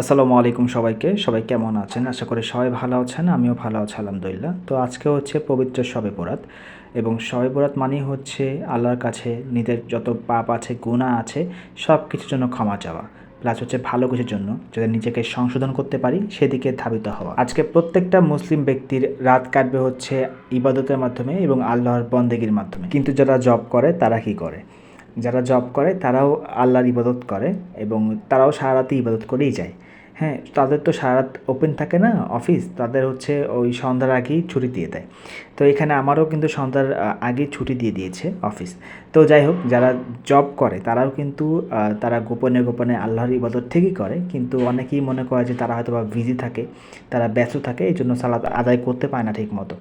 আসসালামু আলাইকুম সবাইকে। সবাই কেমন আছেন? আশা করি সবাই ভালো আছেন। আমিও ভালো আছি আলহামদুলিল্লাহ। তো আজকে হচ্ছে পবিত্র শবে বরাত এবং শবে বরাত মানেই হচ্ছে আল্লাহর কাছে নিজের যত পাপ আছে, গুনাহ আছে সব কিছুর জন্য ক্ষমা চাওয়া। প্লাস হচ্ছে ভালো কিছুর জন্য যাতে নিজেকে সংশোধন করতে পারি সেদিকে ধাবিত হওয়া। আজকে প্রত্যেকটা মুসলিম ব্যক্তির রাত কাটবে হচ্ছে ইবাদতের মাধ্যমে এবং আল্লাহর বন্দেগীর মাধ্যমে। কিন্তু যারা জব করে তারা কি করে? যারা জব করে তারাও আল্লাহর ইবাদত করে এবং তারাও সারা রাতই ইবাদত করেই যায়। হ্যাঁ, তাদের তো সারা রাত ওপেন থাকে না অফিস, তাদের হচ্ছে ওই সন্ধ্যার আগেই ছুটি দিয়ে দেয়। তো এখানে আমারও কিন্তু সন্ধ্যার আগেই ছুটি দিয়ে দিয়েছে অফিস। তো যাই হোক, যারা জব করে তারাও কিন্তু তারা গোপনে গোপনে আল্লাহর ইবাদত ঠিকই করে, কিন্তু অনেকেই মনে করে যে তারা হয়তো বা বিজি থাকে, তারা ব্যস্ত থাকে, এই জন্য সালাত আদায় করতে পারে না ঠিক মতো।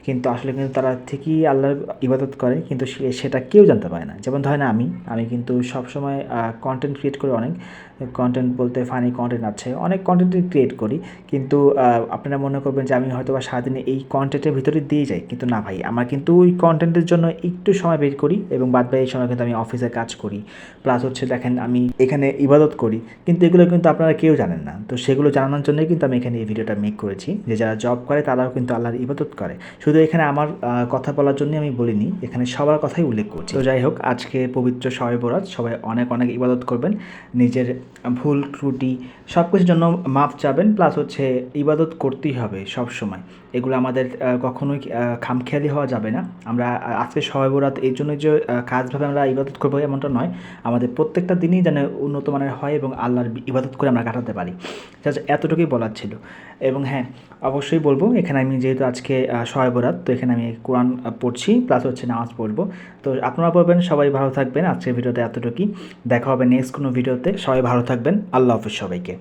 কিন্তু আসলে কিন্তু তারা ঠিকই আল্লাহর ইবাদত করে, কিন্তু সেটা কেউ জানতে পারে না। যেমন ধরেন আমি কিন্তু সবসময় কন্টেন্ট ক্রিয়েট করি অনেক। কন্টেন্ট বলতে ফানি কন্টেন্ট আছে, অনেক কন্টেন্টই ক্রিয়েট করি। কিন্তু আপনারা মনে করবেন যে আমি হয়তো বা সারাদিনে এই কন্টেন্টের ভিতরে দিয়ে যাই, কিন্তু না ভাই, আমার কিন্তু ওই কন্টেন্টের জন্য একটু সময় বের করি এবং বাদবাকি সময় কিন্তু আমি অফিসের কাজ করি। প্লাস হচ্ছে দেখেন আমি এখানে ইবাদত করি, কিন্তু এগুলো কিন্তু আপনারা কেউ জানেন না। তো সেগুলো জানানোর জন্যই কিন্তু আমি এখানে এই ভিডিওটা মেক করেছি, যে যারা জব করে তারাও কিন্তু আল্লাহর ইবাদত করে। শুধু এখানে আমার কথা বলার জন্যই আমি বলিনি, এখানে সবার কথাই উল্লেখ করছি। তো যাই হোক, আজকে পবিত্র শবে বরাত, সবাই অনেক অনেক ইবাদত করবেন, নিজের ভুল ত্রুটি সব কিছুর জন্য মাফ চাবেন। প্লাস হচ্ছে ইবাদত করতেই হবে সব সময়, এগুলো আমাদের কখনোই খামখেয়ালি হওয়া যাবে না। আমরা আজকে শবে বরাত এই জন্য যে কাজভাবে আমরা ইবাদত করবো এমনটা নয়, আমাদের প্রত্যেকটা দিনই যেন উন্নত মানের হয় এবং আল্লাহর ইবাদত করে আমরা কাটাতে পারি। জাস্ট এতটুকুই বলার ছিল। এবং হ্যাঁ, অবশ্যই বলবো, এখানে আমি যেহেতু আজকে শবে বরাত, তো এখানে আমি কোরআন পড়ছি, প্লাস হচ্ছে নামাজ পড়বো। তো আপনারা পড়বেন, সবাই ভালো থাকবেন। আজকের ভিডিওতে এতটুকুই, দেখা হবে নেক্সট কোনো ভিডিওতে। সবাই ভালো থাকবেন। আল্লাহ হাফেজ সবাইকে।